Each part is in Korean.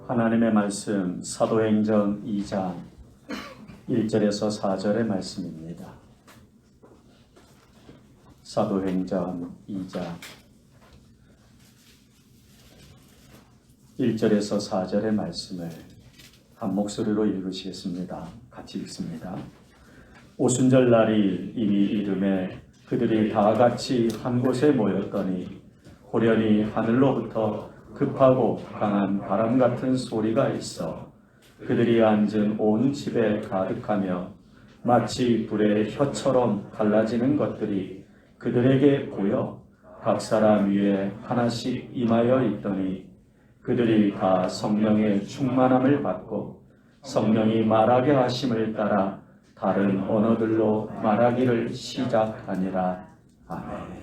하나님의 말씀 사도행전 2장 1절에서 4절의 말씀입니다. 사도행전 2장 1절에서 4절의 말씀을 한 목소리로 읽으시겠습니다. 같이 읽습니다. 오순절 날이 이미 이름에 그들이 다 같이 한 곳에 모였더니 호련히 하늘로부터 급하고 강한 바람 같은 소리가 있어 그들이 앉은 온 집에 가득하며 마치 불의 혀처럼 갈라지는 것들이 그들에게 보여 각 사람 위에 하나씩 임하여 있더니 그들이 다 성령의 충만함을 받고 성령이 말하게 하심을 따라 다른 언어들로 말하기를 시작하니라. 아멘.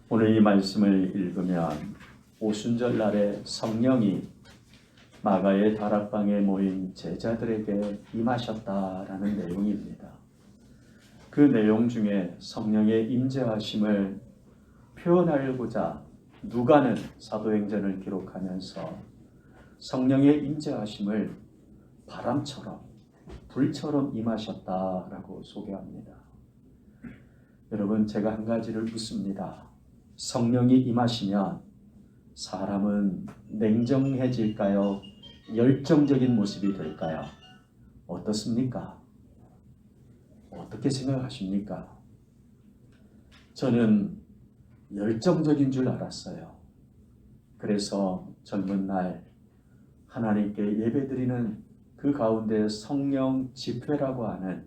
오늘 이 말씀을 읽으면 오순절 날에 성령이 마가의 다락방에 모인 제자들에게 임하셨다라는 내용입니다. 그 내용 중에 성령의 임재하심을 표현하고자 누가는 사도행전을 기록하면서 성령의 임재하심을 바람처럼 불처럼 임하셨다라고 소개합니다. 여러분, 제가 한 가지를 묻습니다. 성령이 임하시면 사람은 냉정해질까요? 열정적인 모습이 될까요? 어떻습니까? 어떻게 생각하십니까? 저는 열정적인 줄 알았어요. 그래서 젊은 날 하나님께 예배드리는 그 가운데 성령 집회라고 하는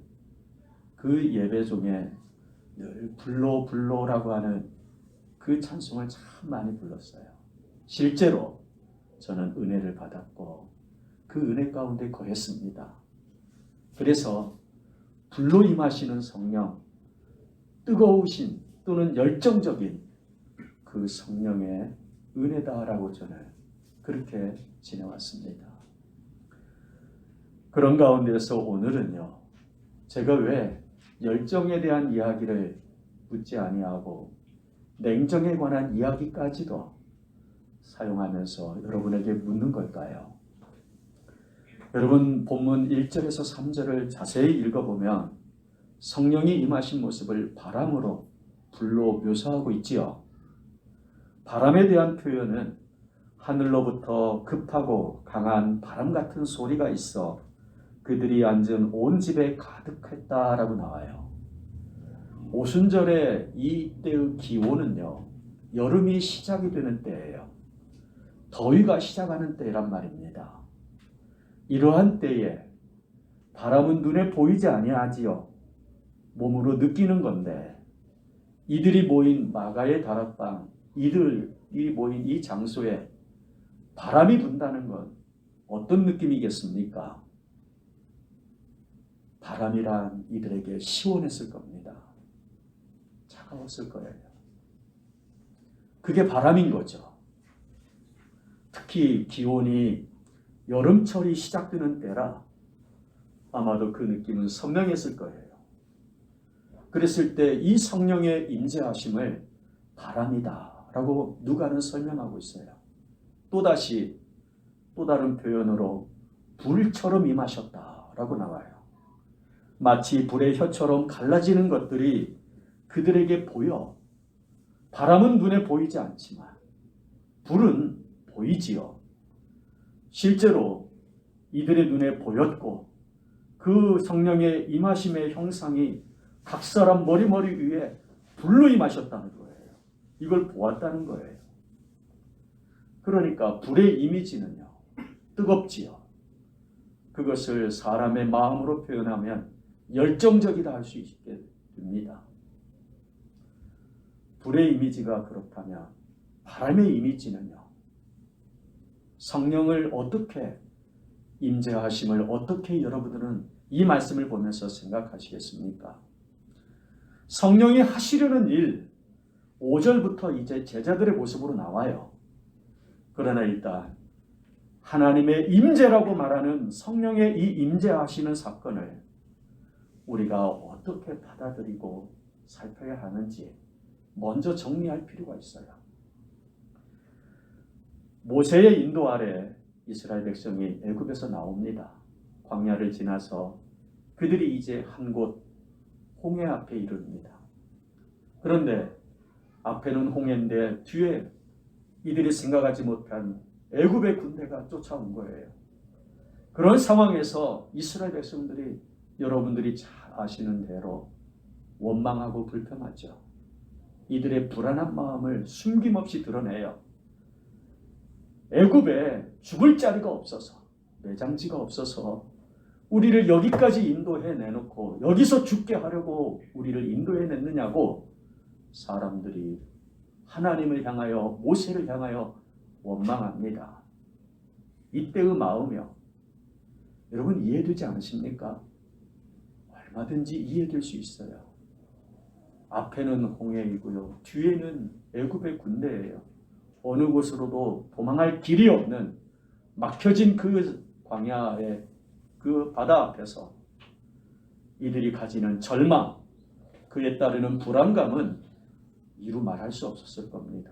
그 예배 중에 늘 불로라고 하는 그 찬송을 참 많이 불렀어요. 실제로 저는 은혜를 받았고 그 은혜 가운데 거했습니다. 그래서 불로 임하시는 성령, 뜨거우신 또는 열정적인 그 성령의 은혜다라고 저는 그렇게 지내왔습니다. 그런 가운데서 오늘은요, 제가 왜 열정에 대한 이야기를 묻지 아니하고 냉정에 관한 이야기까지도 사용하면서 여러분에게 묻는 걸까요? 여러분, 본문 1절에서 3절을 자세히 읽어보면 성령이 임하신 모습을 바람으로 불로 묘사하고 있지요. 바람에 대한 표현은 하늘로부터 급하고 강한 바람 같은 소리가 있어 그들이 앉은 온 집에 가득했다라고 나와요. 오순절에 이때의 기온은요, 여름이 시작이 되는 때예요. 더위가 시작하는 때란 말입니다. 이러한 때에 바람은 눈에 보이지 아니하지요. 몸으로 느끼는 건데 이들이 모인 마가의 다락방, 이들이 모인 이 장소에 바람이 분다는 건 어떤 느낌이겠습니까? 바람이란 이들에게 시원했을 겁니다. 차가웠을 거예요. 그게 바람인 거죠. 특히 기온이 여름철이 시작되는 때라 아마도 그 느낌은 선명했을 거예요. 그랬을 때 이 성령의 임재하심을 바람이다 라고 누가는 설명하고 있어요. 또다시 또 다른 표현으로 불처럼 임하셨다 라고 나와요. 마치 불의 혀처럼 갈라지는 것들이 그들에게 보여. 바람은 눈에 보이지 않지만 불은 보이지요. 실제로 이들의 눈에 보였고 그 성령의 임하심의 형상이 각 사람 머리 위에 불로 임하셨다는 거예요. 이걸 보았다는 거예요. 그러니까 불의 이미지는요, 뜨겁지요. 그것을 사람의 마음으로 표현하면 열정적이다 할 수 있게 됩니다. 불의 이미지가 그렇다면 바람의 이미지는요, 성령을 어떻게 임재하심을 어떻게 여러분들은 이 말씀을 보면서 생각하시겠습니까? 성령이 하시려는 일 5절부터 이제 제자들의 모습으로 나와요. 그러나 일단 하나님의 임재라고 말하는 성령의 이 임재하시는 사건을 우리가 어떻게 받아들이고 살펴야 하는지 먼저 정리할 필요가 있어요. 모세의 인도 아래 이스라엘 백성이 애굽에서 나옵니다. 광야를 지나서 그들이 이제 한 곳 홍해 앞에 이릅니다. 그런데 앞에는 홍해인데 뒤에 이들이 생각하지 못한 애굽의 군대가 쫓아온 거예요. 그런 상황에서 이스라엘 백성들이 여러분들이 잘 아시는 대로 원망하고 불평하죠. 이들의 불안한 마음을 숨김없이 드러내요. 애굽에 죽을 자리가 없어서, 매장지가 없어서 우리를 여기까지 인도해 내놓고 여기서 죽게 하려고 우리를 인도해 냈느냐고 사람들이 하나님을 향하여, 모세를 향하여 원망합니다. 이때의 마음이요, 여러분 이해되지 않으십니까? 얼마든지 이해될 수 있어요. 앞에는 홍해이고요, 뒤에는 애굽의 군대예요. 어느 곳으로도 도망할 길이 없는 막혀진 그 광야의 그 바다 앞에서 이들이 가지는 절망, 그에 따르는 불안감은 이루 말할 수 없었을 겁니다.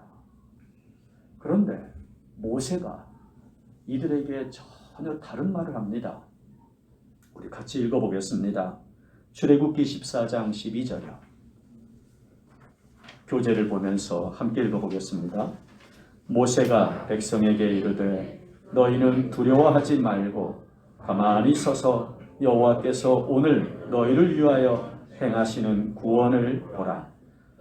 그런데 모세가 이들에게 전혀 다른 말을 합니다. 우리 같이 읽어보겠습니다. 출애굽기 14장 12절이요. 교재를 보면서 함께 읽어보겠습니다. 모세가 백성에게 이르되 너희는 두려워하지 말고 가만히 서서 여호와께서 오늘 너희를 위하여 행하시는 구원을 보라.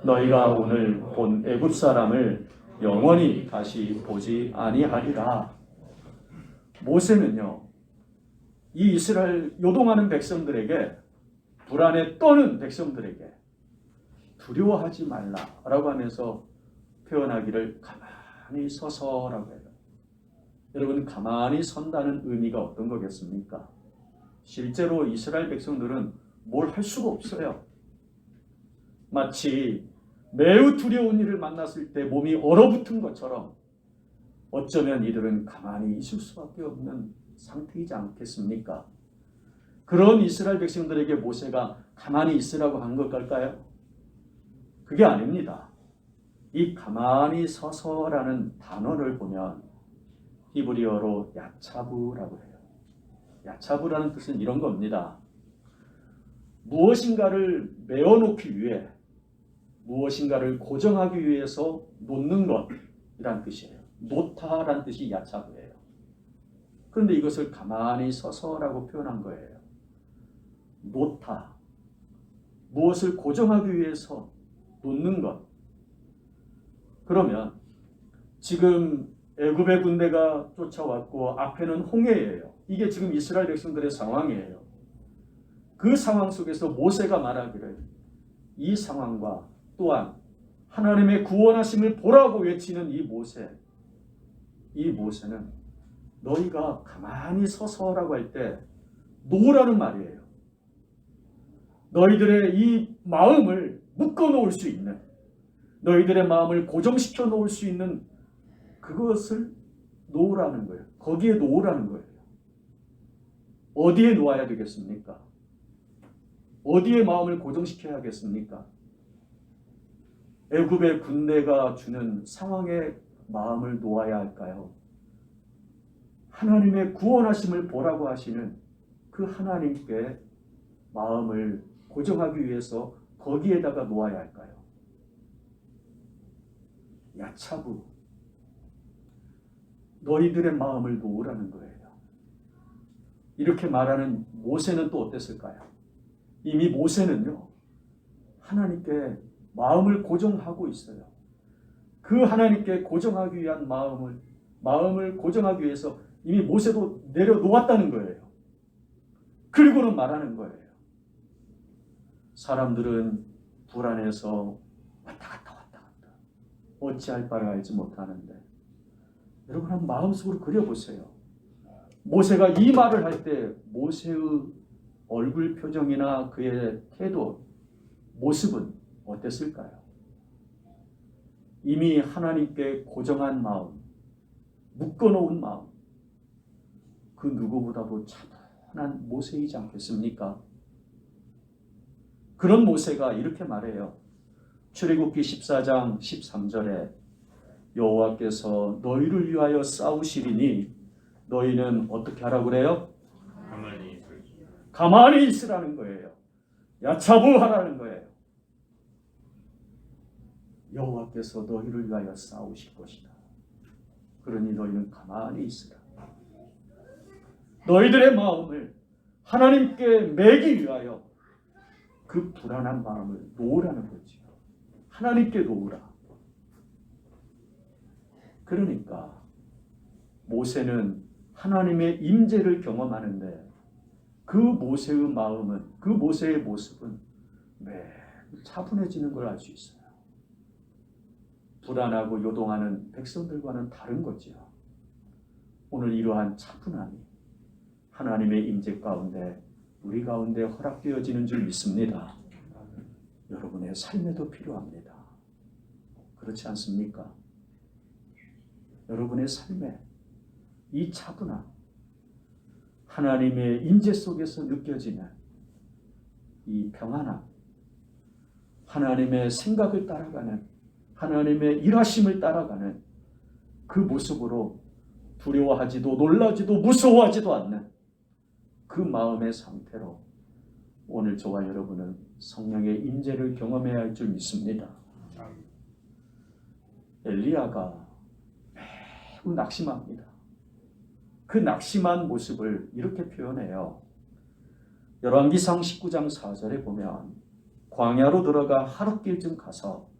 너희가 오늘 본 애굽 사람을 영원히 다시 보지 아니하리라. 모세는요, 이 이스라엘 요동하는 백성들에게, 불안에 떠는 백성들에게 두려워하지 말라라고 하면서 표현하기를 가만히 서서라고 해요. 여러분, 가만히 선다는 의미가 어떤 거겠습니까? 실제로 이스라엘 백성들은 뭘 할 수가 없어요. 마치 매우 두려운 일을 만났을 때 몸이 얼어붙은 것처럼 어쩌면 이들은 가만히 있을 수밖에 없는 상태이지 않겠습니까? 그런 이스라엘 백성들에게 모세가 가만히 있으라고 한 걸까요? 그게 아닙니다. 이 가만히 서서라는 단어를 보면 히브리어로 야차부라고 해요. 야차부라는 뜻은 이런 겁니다. 무엇인가를 메어놓기 위해, 무엇인가를 고정하기 위해서 놓는 것이란 뜻이에요. 놓다란 뜻이 야차부예요. 그런데 이것을 가만히 서서라고 표현한 거예요. 놓다, 무엇을 고정하기 위해서 놓는 것. 그러면 지금 애굽의 군대가 쫓아왔고 앞에는 홍해예요. 이게 지금 이스라엘 백성들의 상황이에요. 그 상황 속에서 모세가 말하기를 이 상황과 또한 하나님의 구원하심을 보라고 외치는 이 모세는 너희가 가만히 서서라고 할 때 놓으라는 말이에요. 너희들의 이 마음을 묶어 놓을 수 있는, 너희들의 마음을 고정시켜 놓을 수 있는 그것을 놓으라는 거예요. 거기에 놓으라는 거예요. 어디에 놓아야 되겠습니까? 어디에 마음을 고정시켜야겠습니까? 애굽의 군대가 주는 상황에 마음을 놓아야 할까요? 하나님의 구원하심을 보라고 하시는 그 하나님께 마음을 고정하기 위해서 거기에다가 놓아야 할까요? 야차부, 너희들의 마음을 놓으라는 거예요. 이렇게 말하는 모세는 또 어땠을까요? 이미 모세는요, 하나님께 마음을 고정하고 있어요. 그 하나님께 고정하기 위한 마음을 고정하기 위해서 이미 모세도 내려놓았다는 거예요. 그리고는 말하는 거예요. 사람들은 불안해서 왔다 갔다 어찌할 바를 알지 못하는데, 여러분 한번 마음속으로 그려보세요. 모세가 이 말을 할 때 모세의 얼굴 표정이나 그의 태도, 모습은 어땠을까요? 이미 하나님께 고정한 마음, 묶어놓은 마음, 그 누구보다도 차분한 모세이지 않겠습니까? 그런 모세가 이렇게 말해요. 출애굽기 14장 13절에 여호와께서 너희를 위하여 싸우시리니 너희는 어떻게 하라고 그래요? 가만히 있으라는 거예요. 야차부하라는 거예요. 여호와께서 너희를 위하여 싸우실 것이다. 그러니 너희는 가만히 있으라. 너희들의 마음을 하나님께 매기 위하여 그 불안한 마음을 놓으라는 거죠. 하나님께 놓으라. 그러니까 모세는 하나님의 임재를 경험하는데 그 모세의 마음은, 그 모세의 모습은 매우 차분해지는 걸 알 수 있어요. 불안하고 요동하는 백성들과는 다른 거죠. 오늘 이러한 차분함이 하나님의 임재 가운데 우리 가운데 허락되어지는 줄 믿습니다. 여러분의 삶에도 필요합니다. 그렇지 않습니까? 여러분의 삶에 이 차분함, 하나님의 임재 속에서 느껴지는 이 평안함, 하나님의 생각을 따라가는, 하나님의 일하심을 따라가는 그 모습으로 두려워하지도 놀라지도 무서워하지도 않는 그 마음의 상태로 오늘 저와 여러분은 성령의 임재를 경험해야 할 줄 믿습니다. 엘리야가 매우 낙심합니다. 그 낙심한 모습을 이렇게 표현해요. 열왕기상 19장 4절에 보면 광야로 들어가 하룻길쯤 가서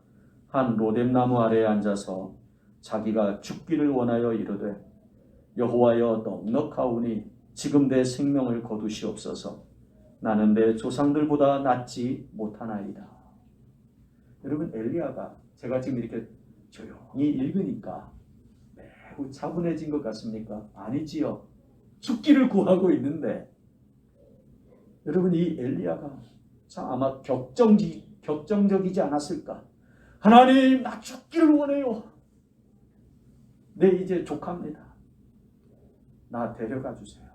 한 로뎀나무 아래에 앉아서 자기가 죽기를 원하여 이르되 여호와여 넉넉하오니 지금 내 생명을 거두시옵소서. 나는 내 조상들보다 낫지 못하나이다. 여러분, 엘리야가 제가 지금 이렇게 조용히 읽으니까 매우 차분해진 것 같습니까? 아니지요. 죽기를 구하고 있는데 여러분, 이 엘리야가 참 아마 격정적이지 않았을까? 하나님, 나 죽기를 원해요. 내 이제 족합니다. 나 데려가 주세요.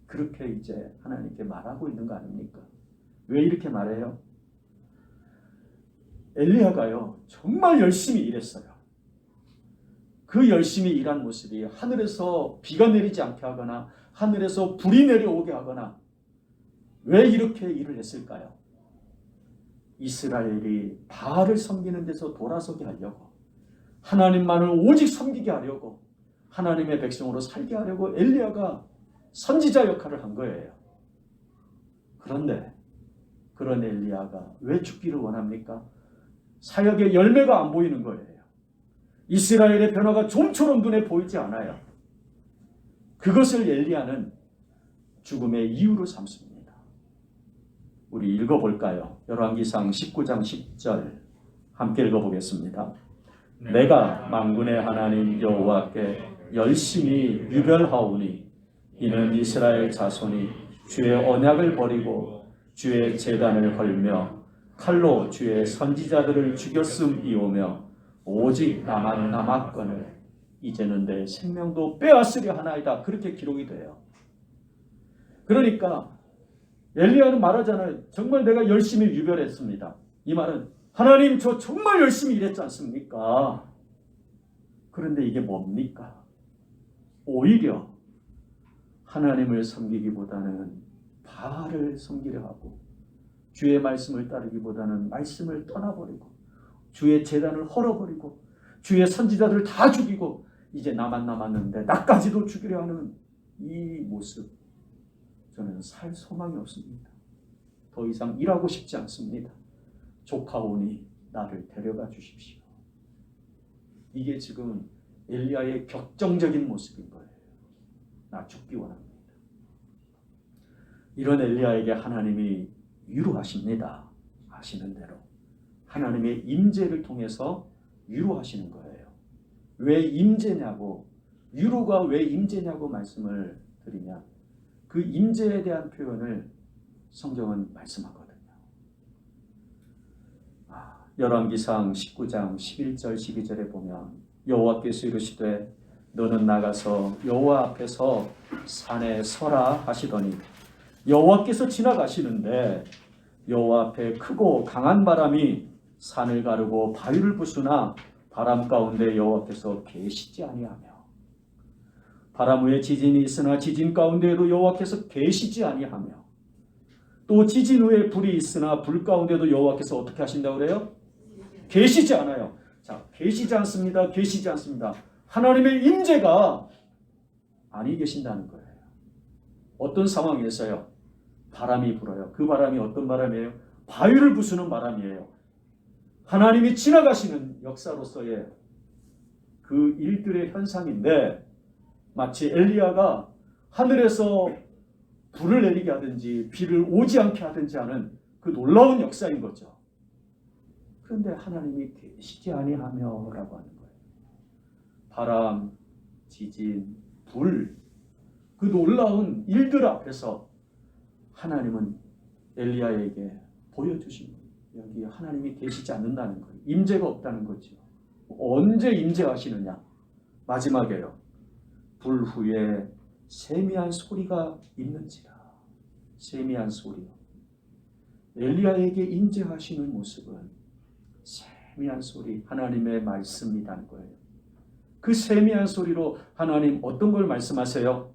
그렇게 이제 하나님께 말하고 있는 거 아닙니까? 왜 이렇게 말해요? 엘리야가요, 정말 열심히 일했어요. 그 열심히 일한 모습이 하늘에서 비가 내리지 않게 하거나 하늘에서 불이 내려오게 하거나 왜 이렇게 일을 했을까요? 이스라엘이 바알을 섬기는 데서 돌아서게 하려고, 하나님만을 오직 섬기게 하려고, 하나님의 백성으로 살게 하려고 엘리야가 선지자 역할을 한 거예요. 그런데 그런 엘리야가 왜 죽기를 원합니까? 사역의 열매가 안 보이는 거예요. 이스라엘의 변화가 좀처럼 눈에 보이지 않아요. 그것을 엘리야는 죽음의 이유로 삼습니다. 우리 읽어볼까요? 열왕기상 19장 10절 함께 읽어보겠습니다. 내가 만군의 하나님 여호와께 열심히 유별하오니 이는 이스라엘 자손이 주의 언약을 버리고 주의 제단을 헐며 칼로 주의 선지자들을 죽였음이오며 오직 나만 남았거늘 이제는 내 생명도 빼앗으려 하나이다. 그렇게 기록이 돼요. 그러니까 엘리야는 말하잖아요. 정말 내가 열심히 유별했습니다. 이 말은 하나님, 저 정말 열심히 일했지 않습니까? 그런데 이게 뭡니까? 오히려 하나님을 섬기기보다는 바알을 섬기려 하고 주의 말씀을 따르기보다는 말씀을 떠나버리고 주의 제단을 헐어버리고 주의 선지자들을 다 죽이고 이제 나만 남았는데 나까지도 죽이려 하는 이 모습, 저는 살 소망이 없습니다. 더 이상 일하고 싶지 않습니다. 조카오니 나를 데려가 주십시오. 이게 지금 엘리야의 격정적인 모습인 거예요. 나 죽기 원합니다. 이런 엘리야에게 하나님이 위로하십니다. 아시는 대로 하나님의 임재를 통해서 위로하시는 거예요. 왜 임재냐고, 위로가 왜 임재냐고 말씀을 드리면 그 임재에 대한 표현을 성경은 말씀하거든요. 열왕기상 19장 11절 12절에 보면 여호와께서 이르시되 너는 나가서 여호와 앞에서 산에 서라 하시더니 여호와께서 지나가시는데 여호와 앞에 크고 강한 바람이 산을 가르고 바위를 부수나 바람 가운데 여호와께서 계시지 아니하며 바람 후에 지진이 있으나 지진 가운데에도 여호와께서 계시지 아니하며 또 지진 후에 불이 있으나 불 가운데도 여호와께서 어떻게 하신다고 그래요? 계시지 않아요. 자, 계시지 않습니다. 계시지 않습니다. 하나님의 임재가 아니 계신다는 거예요. 어떤 상황에서요? 바람이 불어요. 그 바람이 어떤 바람이에요? 바위를 부수는 바람이에요. 하나님이 지나가시는 역사로서의 그 일들의 현상인데 마치 엘리야가 하늘에서 불을 내리게 하든지 비를 오지 않게 하든지 하는 그 놀라운 역사인 거죠. 그런데 하나님이 계시지 아니하며 라고 하는 거예요. 바람, 지진, 불, 그 놀라운 일들 앞에서 하나님은 엘리야에게 보여주신 거예요. 여기 하나님이 계시지 않는다는 거예요. 임재가 없다는 거죠. 언제 임재하시느냐? 마지막에요. 불 후에 세미한 소리가 있는지라. 세미한 소리요. 엘리야에게 임재하시는 모습은 세미한 소리, 하나님의 말씀이라는 거예요. 그 세미한 소리로 하나님 어떤 걸 말씀하세요?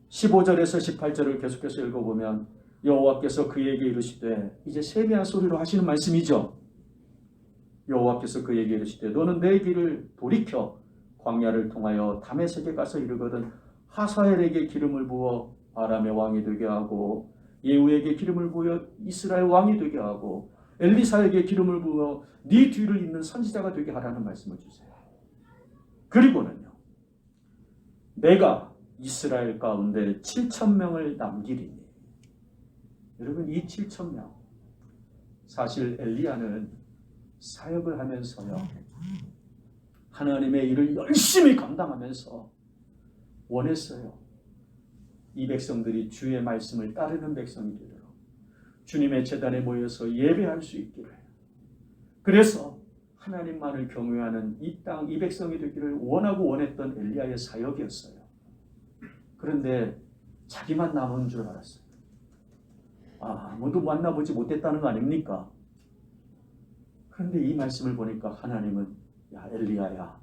15절에서 18절을 계속해서 읽어보면 여호와께서 그에게 이르시되, 이제 세미한 소리로 하시는 말씀이죠. 여호와께서 그에게 이르시되 너는 내 길을 돌이켜 광야를 통하여 다메섹에 가서 이르거든 하사엘에게 기름을 부어 아람의 왕이 되게 하고 예후에게 기름을 부어 이스라엘 왕이 되게 하고 엘리사에게 기름을 부어 네 뒤를 잇는 선지자가 되게 하라는 말씀을 주세요. 그리고는요, 내가 이스라엘 가운데 7,000명을 남기리니. 여러분, 이 7,000명, 사실 엘리야는 사역을 하면서요, 하나님의 일을 열심히 감당하면서 원했어요. 이 백성들이 주의 말씀을 따르는 백성이 되도록 주님의 제단에 모여서 예배할 수 있기를, 그래서 하나님만을 경외하는 이 땅, 이 백성이 되기를 원하고 원했던 엘리야의 사역이었어요. 그런데 자기만 남은 줄 알았어요. 아무도 만나보지 못했다는 거 아닙니까? 그런데 이 말씀을 보니까 하나님은, 야 엘리야야,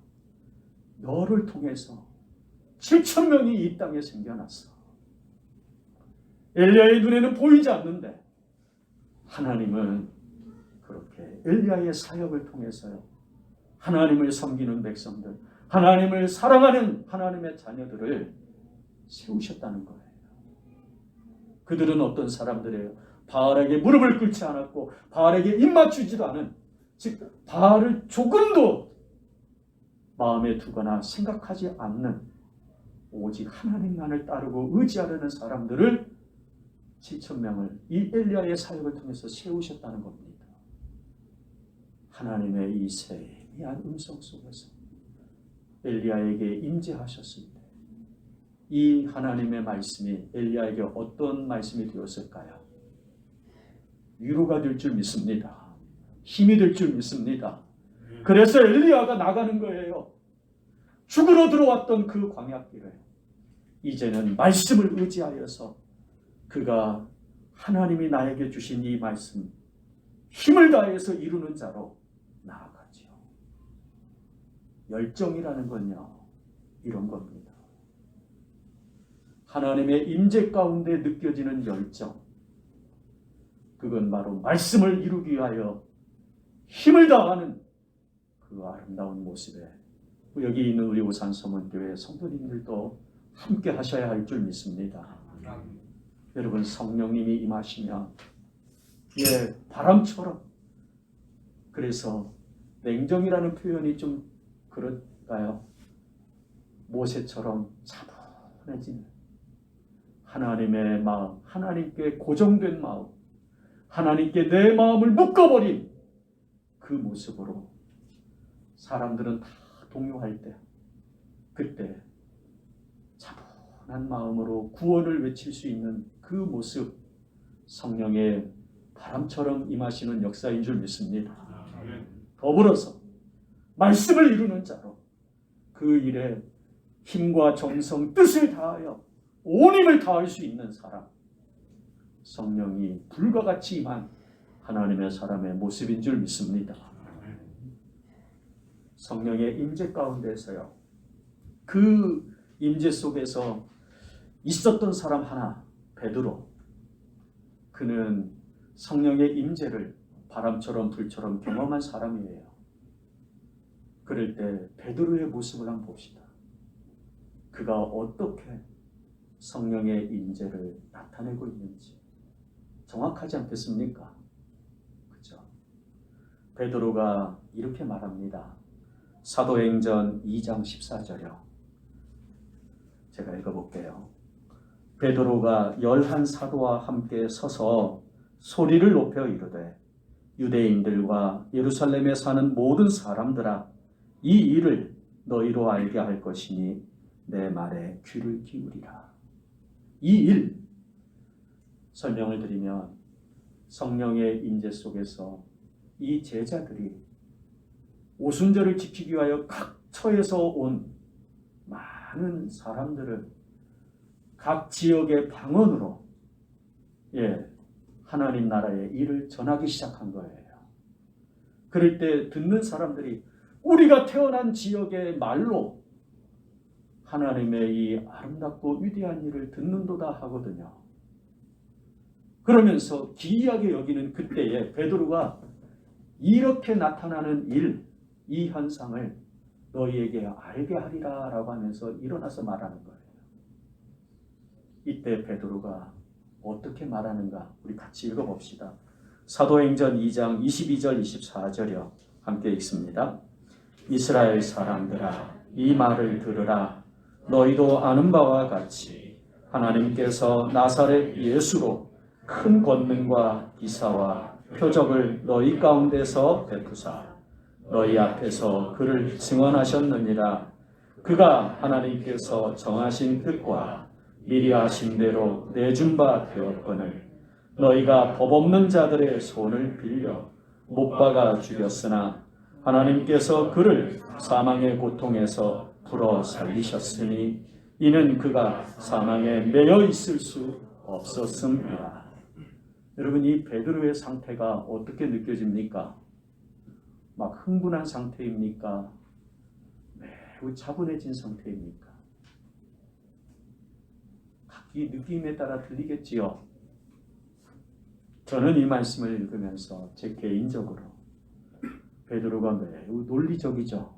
너를 통해서 7,000명이 이 땅에 생겨났어. 엘리야의 눈에는 보이지 않는데 하나님은 그렇게 엘리야의 사역을 통해서요, 하나님을 섬기는 백성들, 하나님을 사랑하는 하나님의 자녀들을 세우셨다는 거예요. 그들은 어떤 사람들이에요? 바알에게 무릎을 꿇지 않았고 바알에게 입맞추지도 않은, 즉 바알을 조금도 마음에 두거나 생각하지 않는, 오직 하나님만을 따르고 의지하려는 사람들을 7,000명을 이 엘리야의 사역을 통해서 세우셨다는 겁니다. 하나님의 이 세미한 음성 속에서 엘리야에게 임재하셨을 때 이 하나님의 말씀이 엘리야에게 어떤 말씀이 되었을까요? 위로가 될 줄 믿습니다. 힘이 될 줄 믿습니다. 그래서 엘리야가 나가는 거예요. 죽으러 들어왔던 그 광야길을 이제는 말씀을 의지하여서 그가 하나님이 나에게 주신 이 말씀, 힘을 다해서 이루는 자로 나아가지요. 열정이라는 건요, 이런 겁니다. 하나님의 임재 가운데 느껴지는 열정, 그건 바로 말씀을 이루기 위하여 힘을 다하는 그 아름다운 모습에 여기 있는 우리 오산서문교회 성도님들도 함께 하셔야 할 줄 믿습니다. 여러분, 성령님이 임하시면 바람처럼, 그래서 냉정이라는 표현이 좀 그럴까요? 모세처럼 차분해지는 하나님의 마음, 하나님께 고정된 마음, 하나님께 내 마음을 묶어버린 그 모습으로 사람들은 다 동요할 때, 그때 차분한 마음으로 구원을 외칠 수 있는 그 모습, 성령의 바람처럼 임하시는 역사인 줄 믿습니다. 더불어서 말씀을 이루는 자로 그 일에 힘과 정성, 뜻을 다하여 온 힘을 다할 수 있는 사람, 성령이 불과 같이 임한 하나님의 사람의 모습인 줄 믿습니다. 성령의 임재 가운데서요. 그 임재 속에서 있었던 사람 하나, 베드로. 그는 성령의 임재를 바람처럼 불처럼 경험한 사람이에요. 그럴 때 베드로의 모습을 한번 봅시다. 그가 어떻게 성령의 임재를 나타내고 있는지 정확하지 않겠습니까? 그렇죠? 베드로가 이렇게 말합니다. 사도행전 2장 14절이요. 제가 읽어볼게요. 베드로가 11 사도와 함께 서서 소리를 높여 이르되 유대인들과 예루살렘에 사는 모든 사람들아 이 일을 너희로 알게 할 것이니 내 말에 귀를 기울이라. 이 일, 설명을 드리면 성령의 임재 속에서 이 제자들이 오순절을 지키기 위하여 각 처에서 온 많은 사람들을 각 지역의 방언으로 하나님 나라의 일을 전하기 시작한 거예요. 그럴 때 듣는 사람들이 우리가 태어난 지역의 말로 하나님의 이 아름답고 위대한 일을 듣는도다 하거든요. 그러면서 기이하게 여기는 그때에 베드로가 이렇게 나타나는 일, 이 현상을 너희에게 알게 하리라 라고 하면서 일어나서 말하는 거예요. 이때 베드로가 어떻게 말하는가 우리 같이 읽어봅시다. 사도행전 2장 22절 24절이요. 함께 읽습니다. 이스라엘 사람들아 이 말을 들으라. 너희도 아는 바와 같이 하나님께서 나사렛 예수로 큰 권능과 기사와 표적을 너희 가운데서 베푸사 너희 앞에서 그를 증언하셨느니라. 그가 하나님께서 정하신 뜻과 미리 하신 대로 내준 바 되었거늘 너희가 법 없는 자들의 손을 빌려 못 박아 죽였으나 하나님께서 그를 사망의 고통에서 풀어 살리셨으니 이는 그가 사망에 매여 있을 수 없었음이라. 여러분, 이 베드로의 상태가 어떻게 느껴집니까? 막 흥분한 상태입니까? 매우 차분해진 상태입니까? 각기 느낌에 따라 들리겠지요. 저는 이 말씀을 읽으면서 제 개인적으로 베드로가 매우 논리적이죠.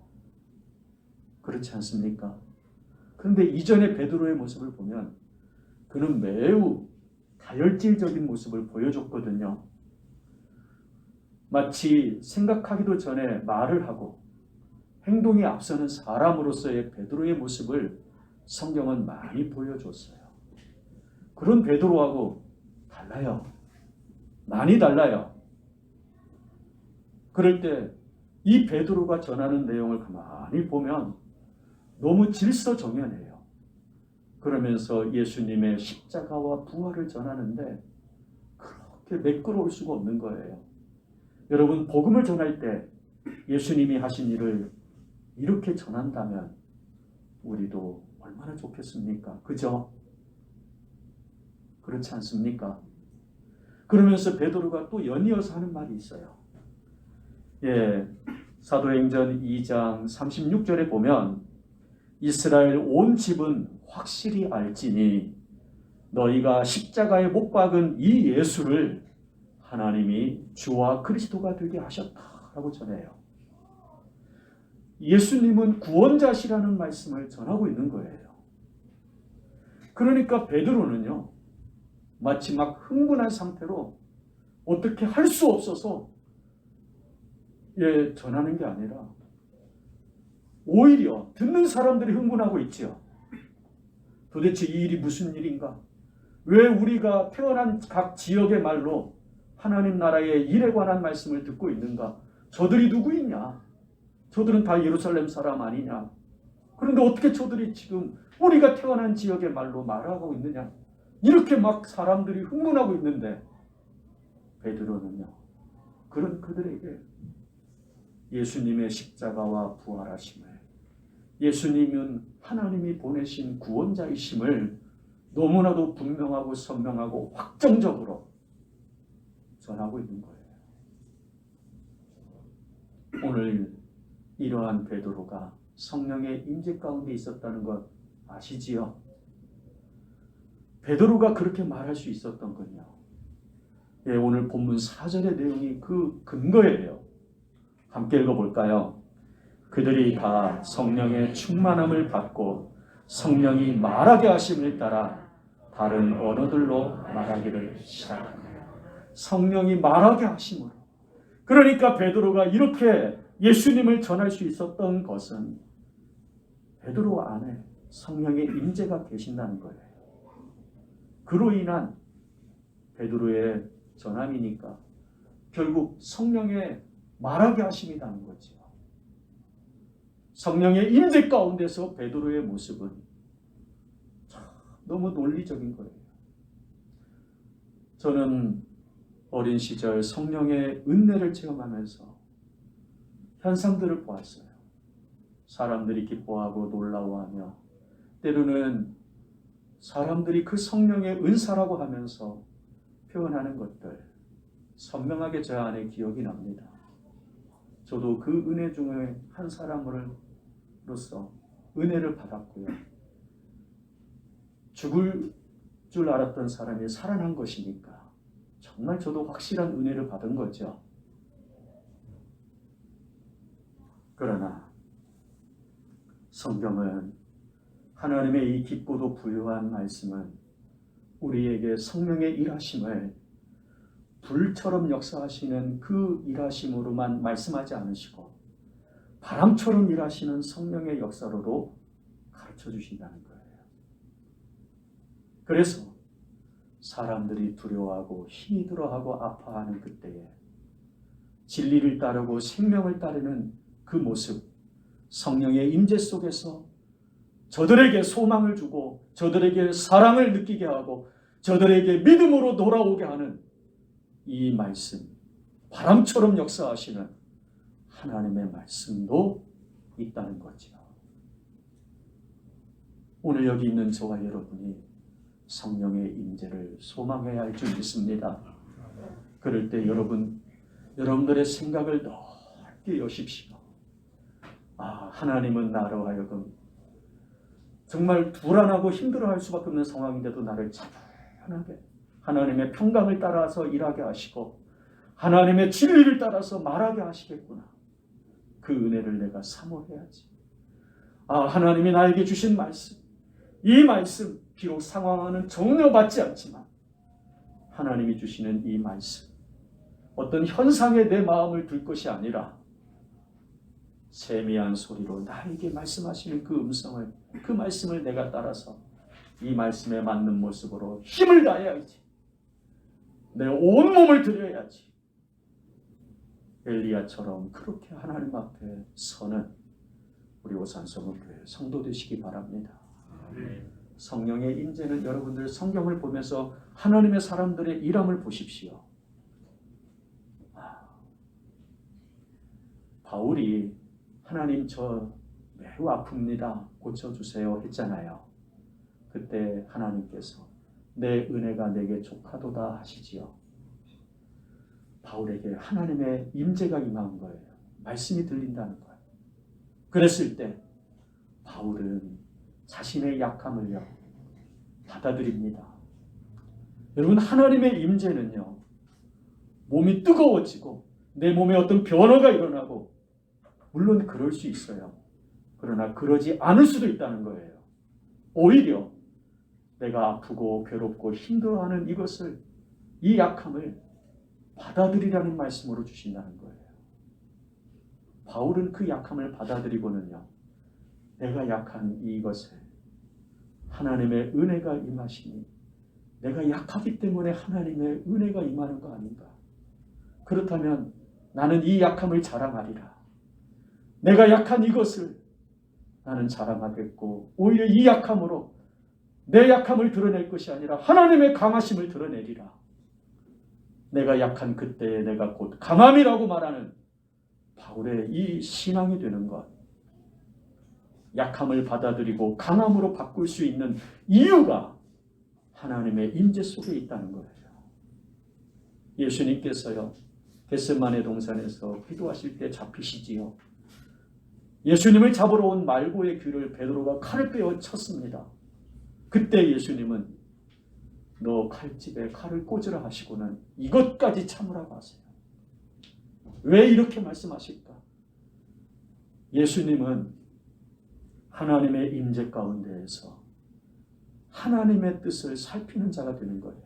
그렇지 않습니까? 그런데 이전의 베드로의 모습을 보면 그는 매우 다혈질적인 모습을 보여줬거든요. 마치 생각하기도 전에 말을 하고 행동이 앞서는 사람으로서의 베드로의 모습을 성경은 많이 보여줬어요. 그런 베드로하고 달라요. 많이 달라요. 그럴 때 이 베드로가 전하는 내용을 가만히 보면 너무 질서정연해요. 그러면서 예수님의 십자가와 부활을 전하는데 그렇게 매끄러울 수가 없는 거예요. 여러분, 복음을 전할 때 예수님이 하신 일을 이렇게 전한다면 우리도 얼마나 좋겠습니까? 그죠? 그렇지 않습니까? 그러면서 베드로가 또 연이어서 하는 말이 있어요. 사도행전 2장 36절에 보면 이스라엘 온 집은 확실히 알지니 너희가 십자가에 못 박은 이 예수를 하나님이 주와 그리스도가 되게 하셨다라고 전해요. 예수님은 구원자시라는 말씀을 전하고 있는 거예요. 그러니까 베드로는요, 마치 막 흥분한 상태로 어떻게 할 수 없어서 전하는 게 아니라 오히려 듣는 사람들이 흥분하고 있지요. 도대체 이 일이 무슨 일인가? 왜 우리가 태어난 각 지역의 말로 하나님 나라의 일에 관한 말씀을 듣고 있는가? 저들이 누구이냐? 저들은 다 예루살렘 사람 아니냐? 그런데 어떻게 저들이 지금 우리가 태어난 지역의 말로 말하고 있느냐? 이렇게 막 사람들이 흥분하고 있는데 베드로는요, 그런 그들에게 예수님의 십자가와 부활하심을, 예수님은 하나님이 보내신 구원자이심을 너무나도 분명하고 선명하고 확정적으로 전하고 있는 거예요. 오늘 이러한 베드로가 성령의 임재 가운데 있었다는 것 아시지요? 베드로가 그렇게 말할 수 있었던 건요. 예, 오늘 본문 4절의 내용이 그 근거예요. 함께 읽어볼까요? 그들이 다 성령의 충만함을 받고 성령이 말하게 하심을 따라 다른 언어들로 말하기를 시작합니다. 성령이 말하게 하심으로. 그러니까 베드로가 이렇게 예수님을 전할 수 있었던 것은 베드로 안에 성령의 임재가 계신다는 거예요. 그로 인한 베드로의 전함이니까 결국 성령의 말하게 하심이라는 거죠. 성령의 임재 가운데서 베드로의 모습은 너무 논리적인 거예요. 저는 어린 시절 성령의 은혜를 체험하면서 현상들을 보았어요. 사람들이 기뻐하고 놀라워하며 때로는 사람들이 그 성령의 은사라고 하면서 표현하는 것들 선명하게 제 안에 기억이 납니다. 저도 그 은혜 중에 한 사람으로서 은혜를 받았고요. 죽을 줄 알았던 사람이 살아난 것이니까 정말 저도 확실한 은혜를 받은 거죠. 그러나 성경은 하나님의 이 깊고도 부유한 말씀은 우리에게 성령의 일하심을 불처럼 역사하시는 그 일하심으로만 말씀하지 않으시고 바람처럼 일하시는 성령의 역사로도 가르쳐 주신다는 거예요. 그래서 사람들이 두려워하고 힘이 들어하고 아파하는 그때에 진리를 따르고 생명을 따르는 그 모습, 성령의 임재 속에서 저들에게 소망을 주고 저들에게 사랑을 느끼게 하고 저들에게 믿음으로 돌아오게 하는 이 말씀, 바람처럼 역사하시는 하나님의 말씀도 있다는 거죠. 오늘 여기 있는 저와 여러분이 성령의 임재를 소망해야 할 줄 믿습니다. 그럴 때 여러분들의 생각을 넓게 여십시오. 하나님은 나로 하여금 정말 불안하고 힘들어할 수밖에 없는 상황인데도 나를 차분하게 하나님의 평강을 따라서 일하게 하시고 하나님의 진리를 따라서 말하게 하시겠구나. 그 은혜를 내가 사모해야지. 하나님이 나에게 주신 말씀, 이 말씀 비록 상황은 전혀 받지 않지만 하나님이 주시는 이 말씀, 어떤 현상에 내 마음을 둘 것이 아니라 세미한 소리로 나에게 말씀하시는 그 음성을, 그 말씀을 내가 따라서 이 말씀에 맞는 모습으로 힘을 다해야지. 내 온몸을 들여야지. 엘리야처럼 그렇게 하나님 앞에 서는 우리 오산성읍교회 성도 되시기 바랍니다. 성령의 임재는 여러분들 성경을 보면서 하나님의 사람들의 일함을 보십시오. 바울이 하나님 저 매우 아픕니다. 고쳐주세요 했잖아요. 그때 하나님께서 내 은혜가 내게 족하도다 하시지요. 바울에게 하나님의 임재가 임한 거예요. 말씀이 들린다는 거예요. 그랬을 때 바울은 자신의 약함을요 받아들입니다. 여러분, 하나님의 임재는요 몸이 뜨거워지고 내 몸에 어떤 변화가 일어나고 물론 그럴 수 있어요. 그러나 그러지 않을 수도 있다는 거예요. 오히려 내가 아프고 괴롭고 힘들어하는 이것을, 이 약함을 받아들이라는 말씀으로 주신다는 거예요. 바울은 그 약함을 받아들이고는요, 내가 약한 이것을 하나님의 은혜가 임하시니 내가 약하기 때문에 하나님의 은혜가 임하는 거 아닌가? 그렇다면 나는 이 약함을 자랑하리라. 내가 약한 이것을 나는 자랑하겠고 오히려 이 약함으로 내 약함을 드러낼 것이 아니라 하나님의 강하심을 드러내리라. 내가 약한 그때에 내가 곧 강함이라고 말하는 바울의 이 신앙이 되는 것. 약함을 받아들이고 강함으로 바꿀 수 있는 이유가 하나님의 임재 속에 있다는 거예요. 예수님께서요 겟세마네 동산에서 기도하실 때 잡히시지요. 예수님을 잡으러 온 말고의 귀를 베드로가 칼을 빼어 쳤습니다. 그때 예수님은 너 칼집에 칼을 꽂으라 하시고는 이것까지 참으라고 하세요. 왜 이렇게 말씀하실까? 예수님은 하나님의 임재 가운데에서 하나님의 뜻을 살피는 자가 되는 거예요.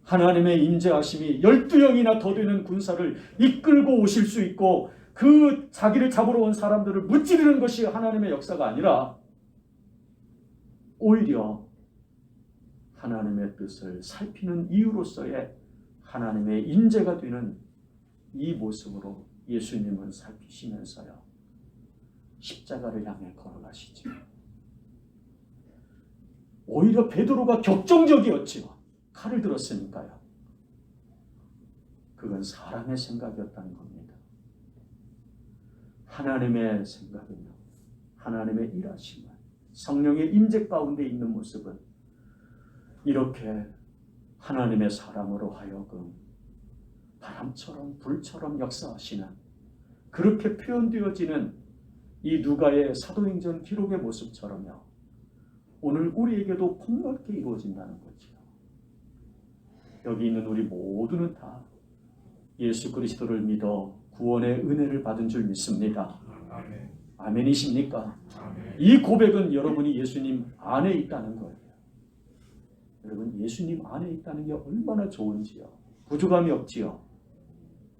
하나님의 임재하심이 12영이나 더 되는 군사를 이끌고 오실 수 있고 그 자기를 잡으러 온 사람들을 무찌르는 것이 하나님의 역사가 아니라 오히려 하나님의 뜻을 살피는 이유로서의 하나님의 임재가 되는 이 모습으로 예수님은 살피시면서요 십자가를 향해 걸어가시죠. 오히려 베드로가 격정적이었지요. 칼을 들었으니까요. 그건 사람의 생각이었다는 겁니다. 하나님의 생각은요, 하나님의 일하심은, 성령의 임재 가운데 있는 모습은 이렇게 하나님의 사람으로 하여금 바람처럼 불처럼 역사하시는, 그렇게 표현되어지는 이 누가의 사도행전 기록의 모습처럼요 오늘 우리에게도 폭넓게 이루어진다는 거죠. 여기 있는 우리 모두는 다 예수 그리스도를 믿어 구원의 은혜를 받은 줄 믿습니다. 아멘. 아멘이십니까? 아멘. 이 고백은 여러분이 예수님 안에 있다는 거예요. 여러분 예수님 안에 있다는 게 얼마나 좋은지요. 부족함이 없지요.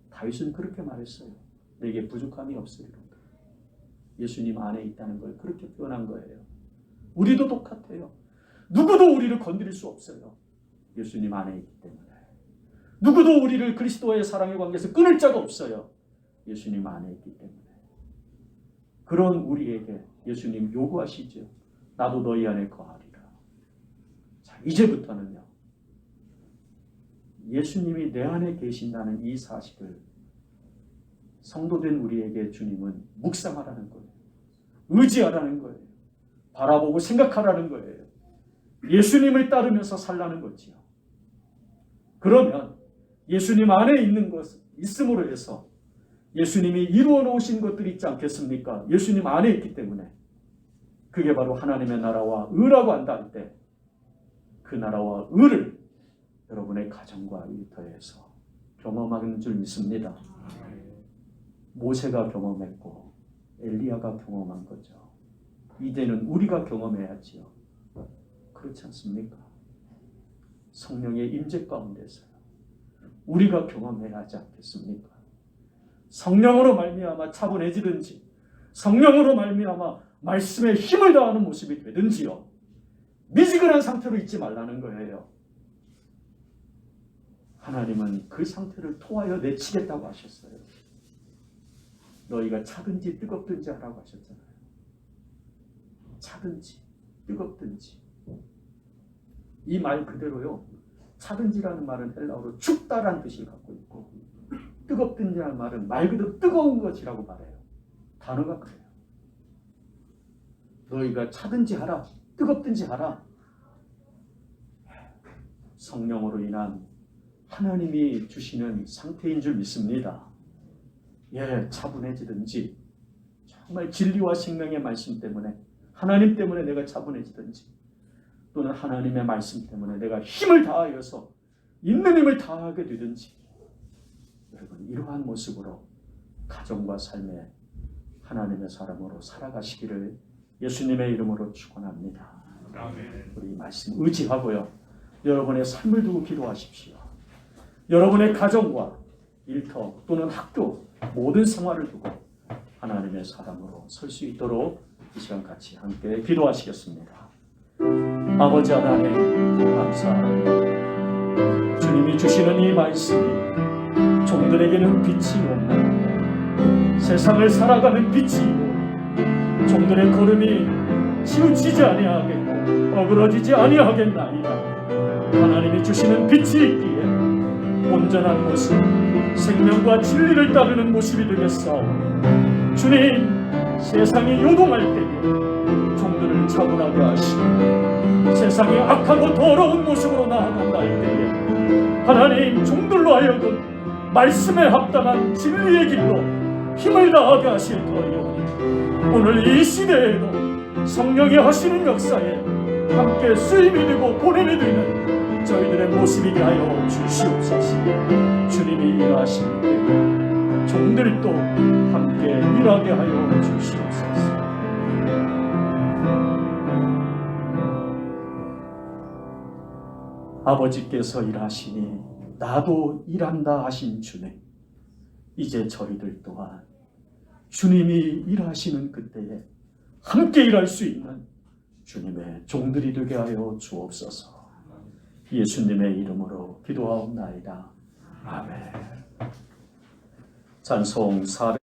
다윗은 그렇게 말했어요. 내게 부족함이 없으리로다. 예수님 안에 있다는 걸 그렇게 표현한 거예요. 우리도 똑같아요. 누구도 우리를 건드릴 수 없어요. 예수님 안에 있기 때문에. 누구도 우리를 그리스도의 사랑의 관계에서 끊을 자가 없어요. 예수님 안에 있기 때문에. 그런 우리에게 예수님 요구하시죠. 나도 너희 안에 거하리라. 자, 이제부터는요. 예수님이 내 안에 계신다는 이 사실을 성도된 우리에게 주님은 묵상하라는 거예요. 의지하라는 거예요. 바라보고 생각하라는 거예요. 예수님을 따르면서 살라는 거지요. 그러면 예수님 안에 있는 것, 있음으로 해서 예수님이 이루어 놓으신 것들이 있지 않겠습니까? 예수님 안에 있기 때문에 그게 바로 하나님의 나라와 의라고 한다 할 때 그 나라와 의를 여러분의 가정과 일터에서 경험하는 줄 믿습니다. 모세가 경험했고 엘리야가 경험한 거죠. 이제는 우리가 경험해야지요. 그렇지 않습니까? 성령의 임재 가운데서요. 우리가 경험해야 하지 않겠습니까? 성령으로 말미암아 차분해지든지 성령으로 말미암아 말씀에 힘을 다하는 모습이 되든지요. 미지근한 상태로 있지 말라는 거예요. 하나님은 그 상태를 토하여 내치겠다고 하셨어요. 너희가 차든지 뜨겁든지 하라고 하셨잖아요. 차든지 뜨겁든지. 이 말 그대로요. 차든지라는 말은 헬라어로 춥다라는 뜻을 갖고 있고 뜨겁든지라는 말은 말 그대로 뜨거운 것이라고 말해요. 단어가 그래요. 너희가 차든지 하라, 뜨겁든지 하라. 성령으로 인한 하나님이 주시는 상태인 줄 믿습니다. 예, 차분해지든지 정말 진리와 생명의 말씀 때문에 하나님 때문에 내가 차분해지든지 또는 하나님의 말씀 때문에 내가 힘을 다하여서 있는 힘을 다하게 되든지 여러분 이러한 모습으로 가정과 삶에 하나님의 사람으로 살아가시기를 예수님의 이름으로 축원합니다. 우리 말씀 의지하고요. 여러분의 삶을 두고 기도하십시오. 여러분의 가정과 일터 또는 학교 모든 생활을 두고 하나님의 사람으로 설 수 있도록 이 시간 같이 함께 기도하시겠습니다. 아버지 하나님 감사합니다. 주님이 주시는 이 말씀이 종들에게는 빛이 없나이다. 세상을 살아가는 빛이고 종들의 걸음이 치우치지 아니하겠고 어그러지지 아니하겠나이다. 하나님이 주시는 빛이 있기에 온전한 모습, 생명과 진리를 따르는 모습이 되겠사오니 주님, 세상이 요동할 때에 종들을 차분하게 하시고 세상이 악하고 더러운 모습으로 나아간다 할 때에 하나님 종들로 하여금 말씀에 합당한 진리의 길로 힘을 다하게 하실 터이오니 오늘 이 시대에도 성령이 하시는 역사에 함께 쓰임이 되고 보냄이 되는 저희들의 모습이 되게 하여 주시옵소서. 주님이 일하실 때 종들도 함께 일하게 하여 주시옵소서. 아버지께서 일하시니 나도 일한다 하신 주님, 이제 저희들 또한 주님이 일하시는 그때에 함께 일할 수 있는 주님의 종들이 되게 하여 주옵소서. 예수님의 이름으로 기도하옵나이다. 아멘. 찬송 400